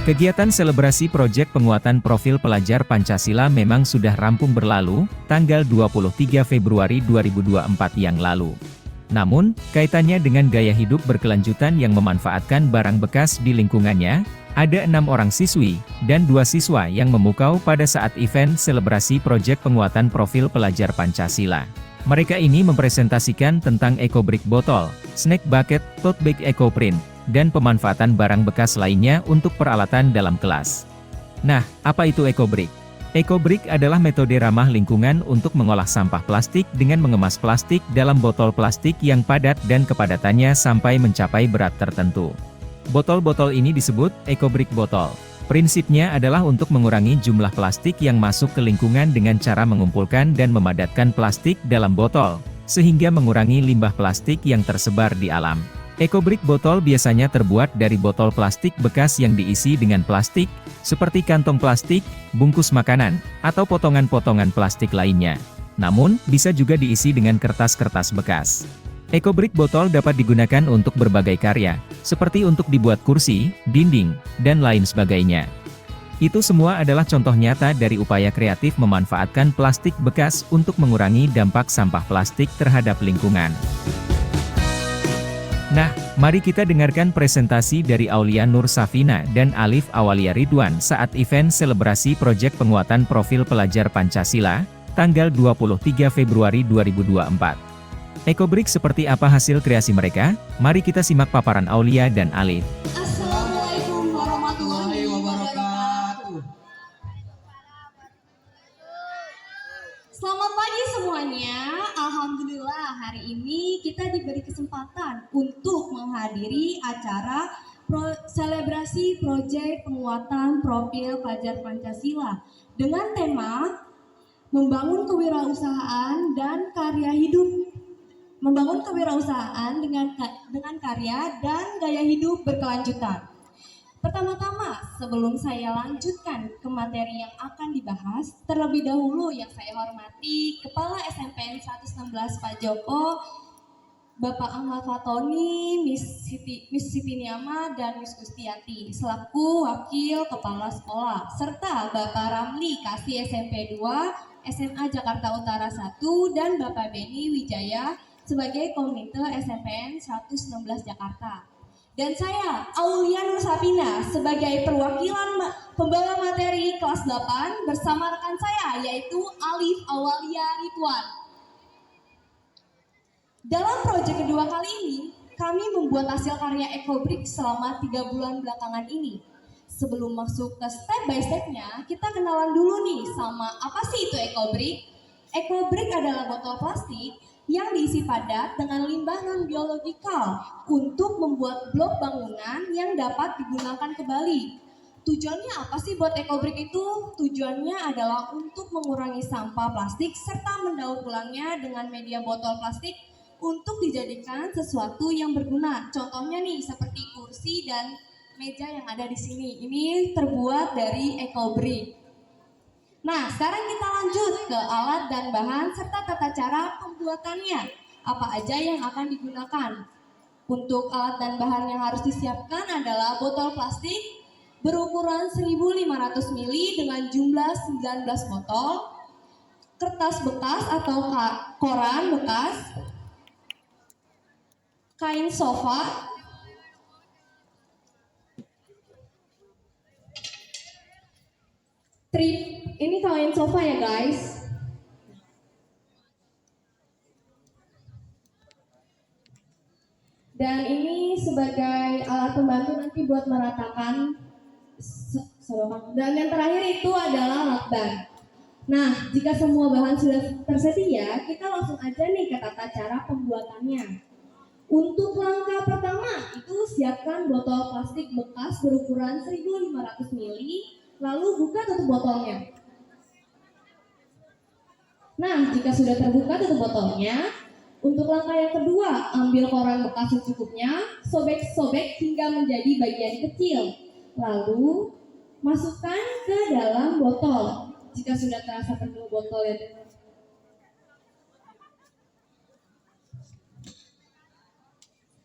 Kegiatan selebrasi proyek penguatan profil pelajar Pancasila memang sudah rampung berlalu, tanggal 23 Februari 2024 yang lalu. Namun, kaitannya dengan gaya hidup berkelanjutan yang memanfaatkan barang bekas di lingkungannya, ada 6 orang siswi, dan 2 siswa yang memukau pada saat event selebrasi proyek penguatan profil pelajar Pancasila. Mereka ini mempresentasikan tentang eco-brick botol, snack bucket, tote bag eco-print, dan pemanfaatan barang bekas lainnya untuk peralatan dalam kelas. Nah, apa itu eco-brick? Eco-brick adalah metode ramah lingkungan untuk mengolah sampah plastik dengan mengemas plastik dalam botol plastik yang padat dan kepadatannya sampai mencapai berat tertentu. Botol-botol ini disebut eco-brick botol. Prinsipnya adalah untuk mengurangi jumlah plastik yang masuk ke lingkungan dengan cara mengumpulkan dan memadatkan plastik dalam botol, sehingga mengurangi limbah plastik yang tersebar di alam. Eco-brick botol biasanya terbuat dari botol plastik bekas yang diisi dengan plastik, seperti kantong plastik, bungkus makanan, atau potongan-potongan plastik lainnya. Namun, bisa juga diisi dengan kertas-kertas bekas. Eco-brick botol dapat digunakan untuk berbagai karya, seperti untuk dibuat kursi, dinding, dan lain sebagainya. Itu semua adalah contoh nyata dari upaya kreatif memanfaatkan plastik bekas untuk mengurangi dampak sampah plastik terhadap lingkungan. Nah, mari kita dengarkan presentasi dari Aulia Nur Safina dan Alif Awalia Ridwan saat event selebrasi proyek penguatan profil pelajar Pancasila, tanggal 23 Februari 2024. Eco-brick seperti apa hasil kreasi mereka? Mari kita simak paparan Aulia dan Alif. Assalamualaikum warahmatullahi wabarakatuh. Selamat pagi semuanya. Alhamdulillah hari ini kita diberi kesempatan untuk menghadiri acara selebrasi proyek penguatan profil pelajar Pancasila dengan tema membangun kewirausahaan dan karya hidup. Membangun kewirausahaan dengan karya dan gaya hidup berkelanjutan. Pertama-tama, sebelum saya lanjutkan ke materi yang akan dibahas, terlebih dahulu yang saya hormati Kepala SMPN 116 Pak Joko, Bapak Ahmad Fatoni, Miss Siti Niama, dan Miss Gustiati, selaku Wakil Kepala Sekolah, serta Bapak Ramli, Kasih SMP 2, SMA Jakarta Utara 1, dan Bapak Beni Wijaya, sebagai Komite SMPN 116 Jakarta. Dan saya, Aulia Nur Safina, sebagai perwakilan pembawa materi kelas 8 bersama rekan saya, yaitu Alif Awalia Ridwan. Dalam proyek kedua kali ini, kami membuat hasil karya eco-brick selama 3 bulan belakangan ini. Sebelum masuk ke step by stepnya, kita kenalan dulu nih sama apa sih itu eco-brick. Eco-brick adalah botol plastik yang diisi padat dengan limbah non-biologikal untuk membuat blok bangunan yang dapat digunakan kembali. Tujuannya apa sih buat eco-brick itu? Tujuannya adalah untuk mengurangi sampah plastik serta mendaur ulangnya dengan media botol plastik untuk dijadikan sesuatu yang berguna. Contohnya nih seperti kursi dan meja yang ada di sini. Ini terbuat dari eco-brick. Nah, sekarang kita lanjut ke alat dan bahan serta tata cara pembuatannya. Apa aja yang akan digunakan? Untuk alat dan bahan yang harus disiapkan adalah botol plastik berukuran 1500 ml dengan jumlah 19 botol, kertas bekas atau koran bekas, kain sofa, ini kain sofa ya guys. Dan ini sebagai alat pembantu nanti buat meratakan solokan. Dan yang terakhir itu adalah lakban. Nah, jika semua bahan sudah tersedia, kita langsung aja nih ke tata cara pembuatannya. Untuk langkah pertama, itu siapkan botol plastik bekas berukuran 1500 ml, lalu buka tutup botolnya. Nah, jika sudah terbuka tutup botolnya, untuk langkah yang kedua, ambil koran bekas secukupnya, sobek-sobek hingga menjadi bagian kecil. Lalu, masukkan ke dalam botol. Jika sudah terasa penuh botol ya.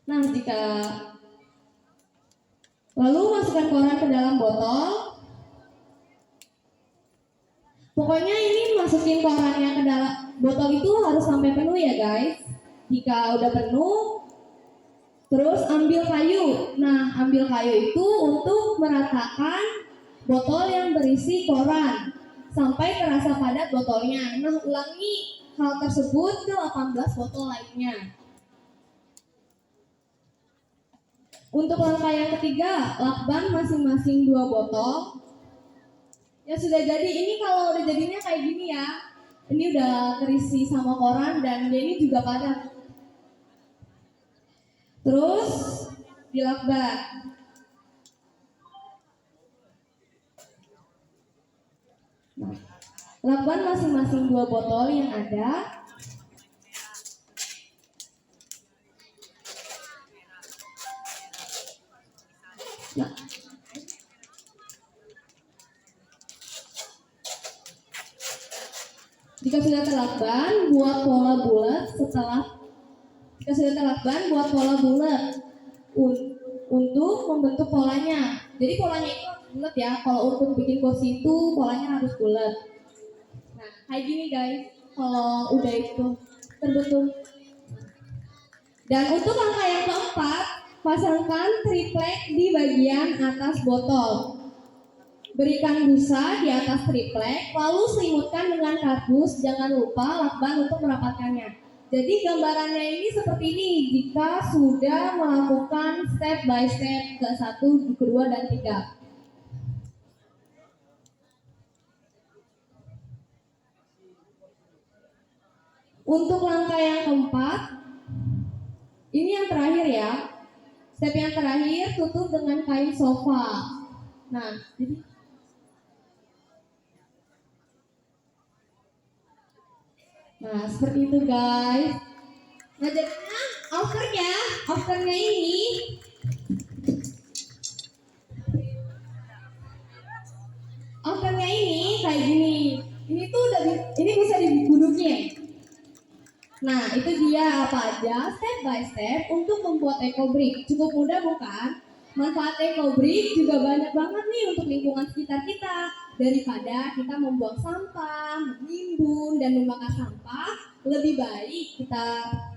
Nah, jika Lalu masukkan koran ke dalam botol. Pokoknya ini masukin korannya ke dalam botol itu harus sampai penuh ya guys. Jika udah penuh, terus ambil kayu. Nah, ambil kayu itu untuk meratakan botol yang berisi koran sampai terasa padat botolnya. Nah, ulangi hal tersebut ke 18 botol lainnya. Untuk langkah yang ketiga, lakban masing-masing 2 botol. Ya sudah jadi, ini kalau udah jadinya kayak gini ya. Ini udah terisi sama koran dan ini juga padat. Terus dilakban. Nah, lakban masing-masing 2 botol yang ada. Nah, jika sudah terlakban, buat pola bulat untuk membentuk polanya. Jadi polanya itu harus bulat ya. Kalau untuk bikin kursi itu polanya harus bulat. Nah, kayak gini guys. Kalau udah itu terbentuk. Dan untuk langkah yang keempat, pasangkan triplek di bagian atas botol. Berikan busa di atas triplek, lalu selimutkan dengan kardus. Jangan lupa lakban untuk merapatkannya. Jadi gambarannya ini seperti ini jika sudah melakukan step by step ke 1, kedua, dan 3. Untuk langkah yang keempat, ini yang terakhir ya. Step yang terakhir, tutup dengan kain sofa. Nah, jadi seperti itu guys. Nah, jadinya afternya ini kayak gini. Ini tuh ini bisa didudukin. Nah, itu dia apa aja step by step untuk membuat eco brick. Cukup mudah bukan? Manfaat eco brick juga banyak banget nih untuk lingkungan sekitar kita. Daripada kita membuang sampah, menimbun, dan membakar sampah, lebih baik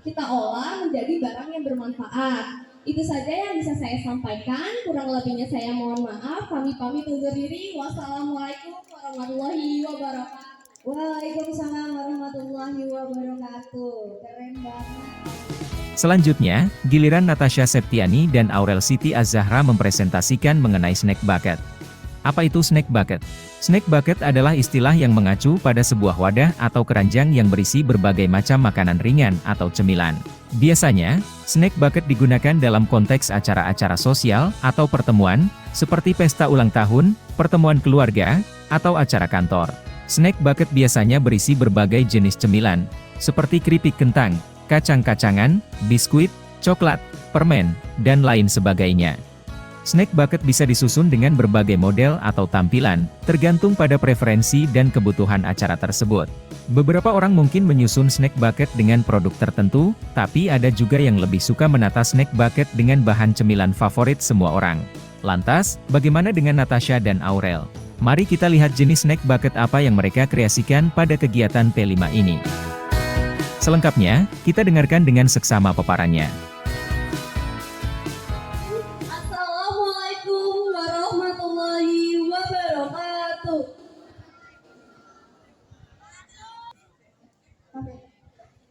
kita olah menjadi barang yang bermanfaat. Itu saja yang bisa saya sampaikan. Kurang lebihnya saya mohon maaf. Kami pamit undur diri. Wassalamualaikum warahmatullahi wabarakatuh. Waalaikumsalam warahmatullahi wabarakatuh. Keren banget. Selanjutnya, giliran Natasha Septiani dan Aurel Siti Az-Zahra mempresentasikan mengenai snack bucket. Apa itu snack bucket? Snack bucket adalah istilah yang mengacu pada sebuah wadah atau keranjang yang berisi berbagai macam makanan ringan atau cemilan. Biasanya, snack bucket digunakan dalam konteks acara-acara sosial atau pertemuan, seperti pesta ulang tahun, pertemuan keluarga, atau acara kantor. Snack bucket biasanya berisi berbagai jenis cemilan, seperti keripik kentang, kacang-kacangan, biskuit, coklat, permen, dan lain sebagainya. Snack bucket bisa disusun dengan berbagai model atau tampilan, tergantung pada preferensi dan kebutuhan acara tersebut. Beberapa orang mungkin menyusun snack bucket dengan produk tertentu, tapi ada juga yang lebih suka menata snack bucket dengan bahan cemilan favorit semua orang. Lantas, bagaimana dengan Natasha dan Aurel? Mari kita lihat jenis snack bucket apa yang mereka kreasikan pada kegiatan P5 ini. Selengkapnya, kita dengarkan dengan seksama paparannya.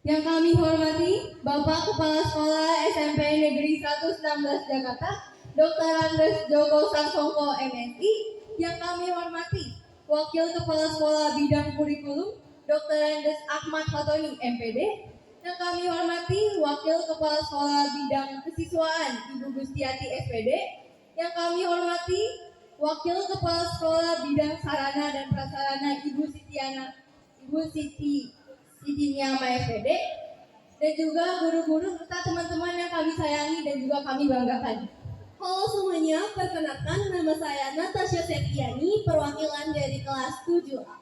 Yang kami hormati Bapak Kepala Sekolah SMP Negeri 116 Jakarta, Dr. Andes Joko Sangsongko MSI. Yang kami hormati Wakil Kepala Sekolah Bidang Kurikulum, Dr. Andes Ahmad Fatoni MPD. Yang kami hormati Wakil Kepala Sekolah Bidang Kesiswaan, Ibu Gustiati SPD. Yang kami hormati Wakil Kepala Sekolah Bidang Sarana dan Prasarana, Ibu Siti Nyama SPD, dan juga guru-guru serta teman-teman yang kami sayangi dan juga kami banggakan. Halo semuanya, perkenalkan nama saya Natasha Septiani, perwakilan dari kelas 7A.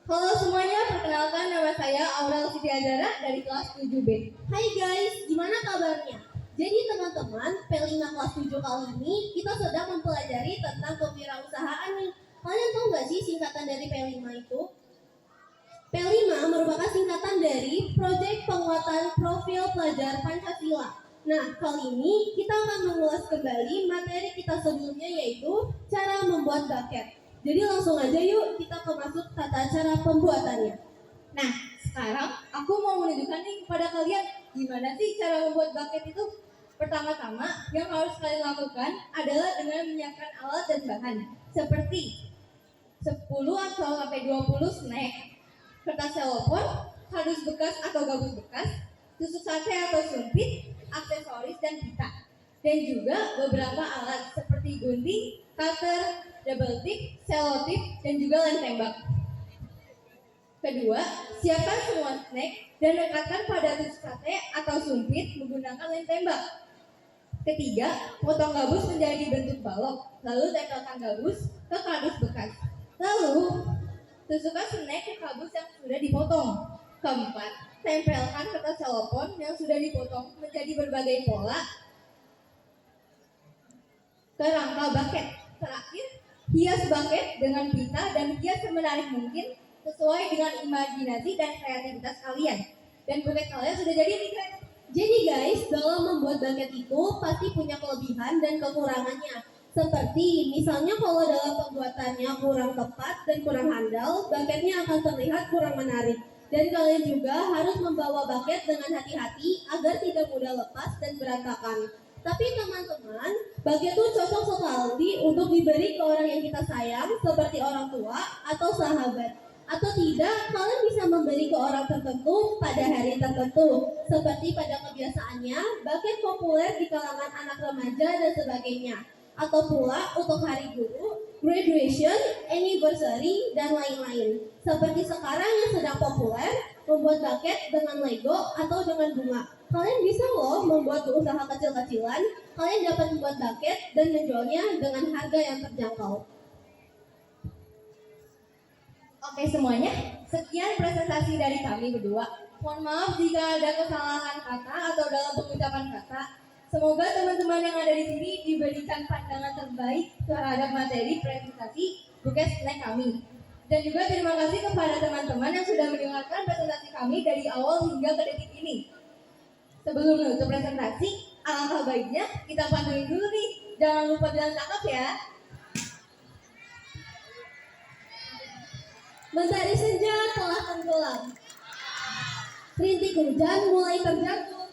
Halo semuanya, perkenalkan nama saya Aurel Siti Az-Zahra dari kelas 7B. Hai guys, gimana kabarnya? Jadi teman-teman, P5 kelas 7 kali ini kita sedang mempelajari tentang kewirausahaan nih. Kalian tahu nggak sih singkatan dari P5 itu? P5 merupakan singkatan dari Proyek Penguatan Profil Pelajar Pancasila. Nah, kali ini kita akan mengulas kembali materi kita sebelumnya, yaitu cara membuat bucket. Jadi langsung aja yuk kita masuk tata cara pembuatannya. Nah, sekarang aku mau menunjukkan nih kepada kalian gimana sih cara membuat bucket itu. Pertama-tama yang harus kalian lakukan adalah dengan menyiapkan alat dan bahan seperti 10 atau sampai 20 snack, kertas selopor, kardus bekas atau gabus bekas, tusuk sate atau sumpit, aksesoris dan pita. Dan juga beberapa alat seperti gunting, cutter, double tip, selotip, dan juga lem tembak. Kedua, siapkan semua snack dan rekatkan pada tusuk sate atau sumpit menggunakan lem tembak. Ketiga, potong gabus menjadi bentuk balok, lalu tempelkan gabus ke kardus bekas. Lalu, tusukkan snack ke gabus yang sudah dipotong. Keempat, tempelkan kertas celopon yang sudah dipotong menjadi berbagai pola ke rangka bucket. Terakhir, hias bucket dengan pita dan hias semenarik mungkin sesuai dengan imajinasi dan kreativitas kalian. Dan bucket kalian sudah jadi nih guys. Jadi guys, dalam membuat bucket itu pasti punya kelebihan dan kekurangannya. Seperti misalnya kalau dalam pembuatannya kurang tepat dan kurang handal, bucketnya akan terlihat kurang menarik. Dan kalian juga harus membawa bucket dengan hati-hati agar tidak mudah lepas dan berantakan. Tapi teman-teman, bucket itu cocok sekali untuk diberi ke orang yang kita sayang, seperti orang tua atau sahabat. Atau tidak, kalian bisa memberi ke orang tertentu pada hari tertentu. Seperti pada kebiasaannya, bucket populer di kalangan anak remaja dan sebagainya. Atau pula untuk hari guru, graduation, anniversary, dan lain-lain. Seperti sekarang yang sedang populer, membuat bucket dengan Lego atau dengan bunga. Kalian bisa loh membuat usaha kecil-kecilan, kalian dapat membuat bucket dan menjualnya dengan harga yang terjangkau. Oke semuanya, sekian presentasi dari kami berdua. Mohon maaf jika ada kesalahan kata atau dalam pengucapan kata. Semoga teman-teman yang ada di sini diberikan pandangan terbaik terhadap materi presentasi buket snack kami. Dan juga terima kasih kepada teman-teman yang sudah mendengarkan presentasi kami dari awal hingga ke detik ini. Sebelum menutup presentasi, alangkah baiknya kita pantulin dulu nih. Jangan lupa bilang cakep ya. Mentari senja telah tenggelam, rintik hujan mulai terjatuh.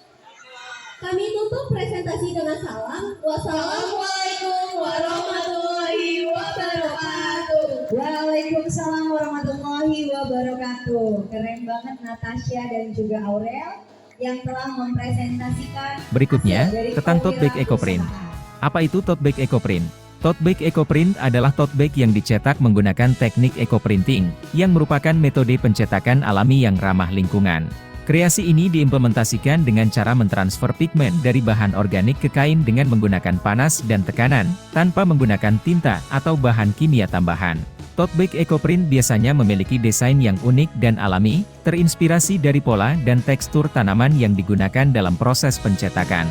Kami tutup presentasi dengan salam. Wassalamualaikum warahmatullahi wabarakatuh. Waalaikumsalam warahmatullahi wabarakatuh. Keren banget Natasha dan juga Aurel yang telah mempresentasikan Berikutnya, hasil dari tentang tote bag EcoPrint. kewirausahaan. Apa itu tote bag EcoPrint? Tote bag EcoPrint adalah tote bag yang dicetak menggunakan teknik EcoPrinting, yang merupakan metode pencetakan alami yang ramah lingkungan. Kreasi ini diimplementasikan dengan cara mentransfer pigmen dari bahan organik ke kain dengan menggunakan panas dan tekanan, tanpa menggunakan tinta atau bahan kimia tambahan. Tote bag EcoPrint biasanya memiliki desain yang unik dan alami, terinspirasi dari pola dan tekstur tanaman yang digunakan dalam proses pencetakan.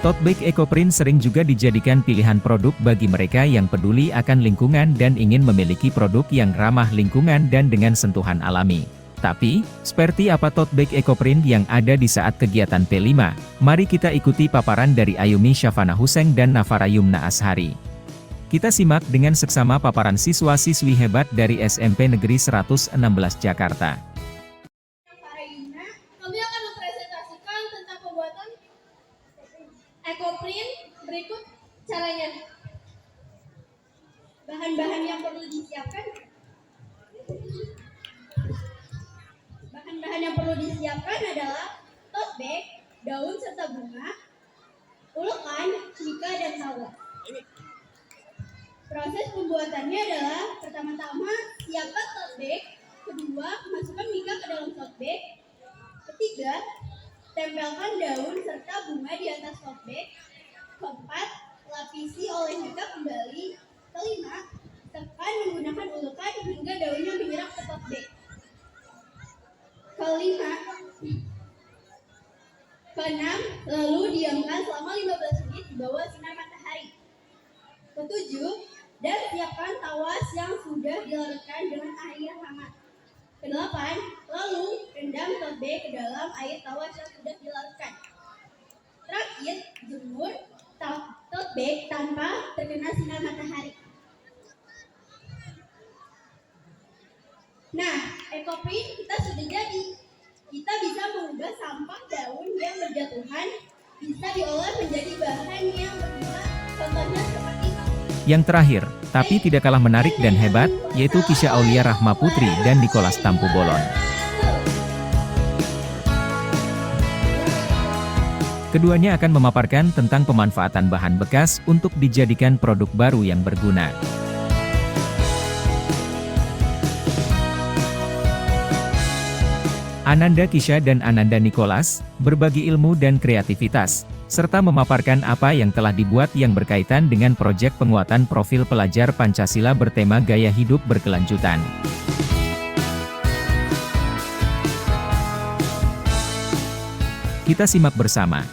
Tote bag EcoPrint sering juga dijadikan pilihan produk bagi mereka yang peduli akan lingkungan dan ingin memiliki produk yang ramah lingkungan dan dengan sentuhan alami. Tapi, seperti apa tote bag EcoPrint yang ada di saat kegiatan P5? Mari kita ikuti paparan dari Ayumi Syafana Huseng dan Nafara Yumna Ashari. Kita simak dengan seksama paparan siswa-siswi hebat dari SMP Negeri 116 Jakarta. Kami akan mempresentasikan tentang pembuatan EcoPrint. Berikut caranya. Bahan-bahan yang perlu disiapkan. Bahan-bahan yang perlu disiapkan adalah tote bag, daun serta bunga, ulekan, mika, dan tawa. Proses pembuatannya adalah pertama-tama siapkan tote bag, kedua masukkan mika ke dalam tote bag, ketiga tempelkan daun serta bunga di atas tote bag, keempat lapisi oleh mika kembali, kelima tekan menggunakan ulekan hingga daunnya menyerap ke tote bag. Kelima, Keenam, lalu diamkan selama 15 menit di bawah sinar matahari. Ketujuh, dan siapkan tawas yang sudah dilarutkan dengan air hangat. Kedelapan, lalu rendam tote bag ke dalam air tawas yang sudah dilarutkan. Terakhir, jemur tote bag tanpa terkena sinar matahari. Nah, ekoprint kita sudah jadi. Kita bisa mengubah sampah daun yang berjatuhan, bisa diolah menjadi bahan yang berguna, contohnya seperti Yang terakhir, tapi tidak kalah menarik dan hebat, yaitu Kisha Aulia Rahma Putri dan Nicholas Tampu Bolon. Keduanya akan memaparkan tentang pemanfaatan bahan bekas untuk dijadikan produk baru yang berguna. Ananda Kisha dan Ananda Nicholas berbagi ilmu dan kreativitas, serta memaparkan apa yang telah dibuat yang berkaitan dengan proyek penguatan profil pelajar Pancasila bertema gaya hidup berkelanjutan. Kita simak bersama.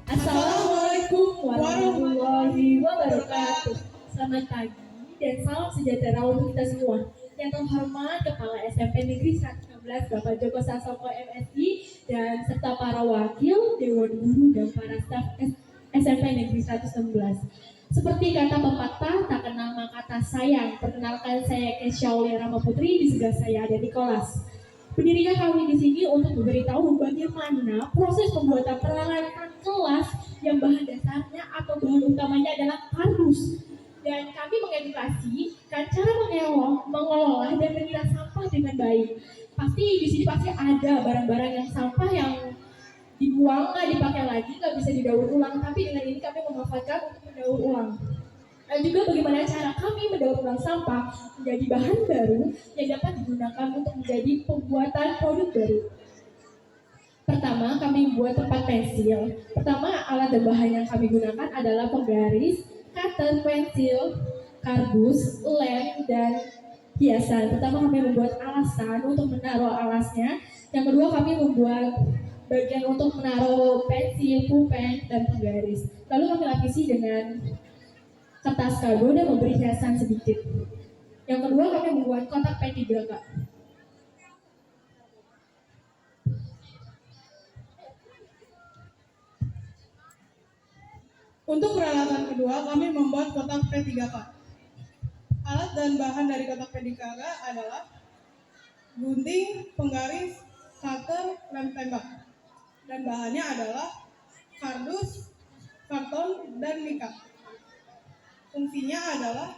Assalamualaikum warahmatullahi wabarakatuh. Selamat pagi dan salam sejahtera untuk kita semua. Yang terhormat Kepala SMP Negeri 116 Bapak Joko Sasongko MSI dan serta para wakil, Dewan Guru dan para staf SMP Negeri 116. Seperti kata pepatah, tak kenal maka tak sayang. Perkenalkan saya Kisha Aulia Rahma Putri, di sebelah saya ada Nicholas. Berdirinya kami di sini untuk memberitahu bagaimana proses pembuatan peralatan kelas yang bahan dasarnya atau bahan utamanya adalah kardus. Dan kami mengedukasi cara mengelola dan memilah sampah dengan baik. Pasti di sini pasti ada barang-barang yang sampah yang dibuang nggak dipakai lagi, nggak bisa didaur ulang. Tapi dengan ini kami memanfaatkan untuk mendaur ulang. Dan juga bagaimana cara kami mendaur ulang sampah menjadi bahan baru yang dapat digunakan untuk menjadi pembuatan produk baru. Pertama, kami membuat tempat pensil. Pertama, alat dan bahan yang kami gunakan adalah penggaris, cutter, pensil, kardus, lem, dan hiasan. Pertama, kami membuat alasan untuk menaruh alasnya. Yang kedua, kami membuat bagian untuk menaruh pensil, pulpen, dan penggaris. Lalu kami lapisi dengan kertas kado dan memberi hiasan sedikit. Yang kedua, kami membuat kotak P3K. Untuk peralatan kedua, kami membuat kotak P3K. Alat dan bahan dari kotak P3K adalah gunting, penggaris, cutter, lem tembak. Dan bahannya adalah kardus, karton, dan mika. Fungsinya adalah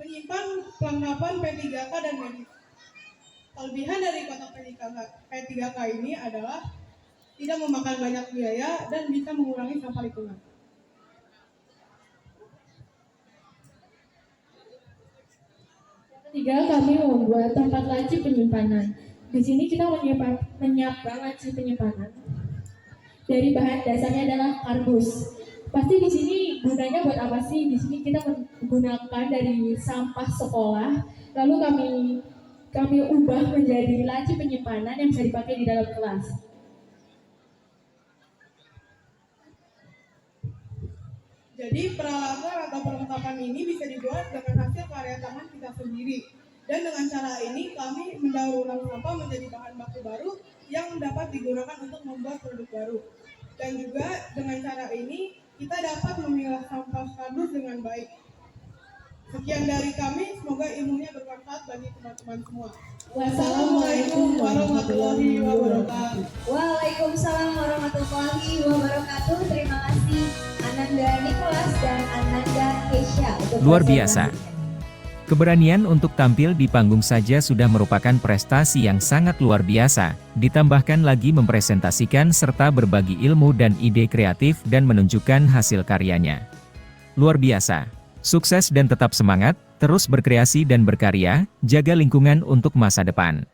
menyimpan perlengkapan P3K dan medis. Kelebihan dari kotak P3K ini adalah tidak memakan banyak biaya dan bisa mengurangi sampah lingkungan. Ketiga, kami membuat tempat laci penyimpanan. Di sini kita menyiapkan laci penyimpanan. Dari bahan dasarnya adalah kardus. Pasti di sini gunanya buat apa sih? Di sini kita menggunakan dari sampah sekolah, lalu kami ubah menjadi laci penyimpanan yang bisa dipakai di dalam kelas. Jadi peralatan atau perlengkapan ini bisa dibuat dengan hasil karya tangan kita sendiri. Dan dengan cara ini kami mendaur ulang sampah menjadi bahan baku baru yang dapat digunakan untuk membuat produk baru. Dan juga dengan cara ini kita dapat memilah sampah kardus dengan baik. Sekian dari kami, semoga ilmunya bermanfaat bagi teman-teman semua. Wassalamualaikum warahmatullahi wabarakatuh. Waalaikumsalam warahmatullahi wabarakatuh. Terima kasih Ananda Nicholas dan Ananda Kisha. Luar biasa. Keberanian untuk tampil di panggung saja sudah merupakan prestasi yang sangat luar biasa, ditambahkan lagi mempresentasikan serta berbagi ilmu dan ide kreatif dan menunjukkan hasil karyanya. Luar biasa. Sukses dan tetap semangat, terus berkreasi dan berkarya, jaga lingkungan untuk masa depan.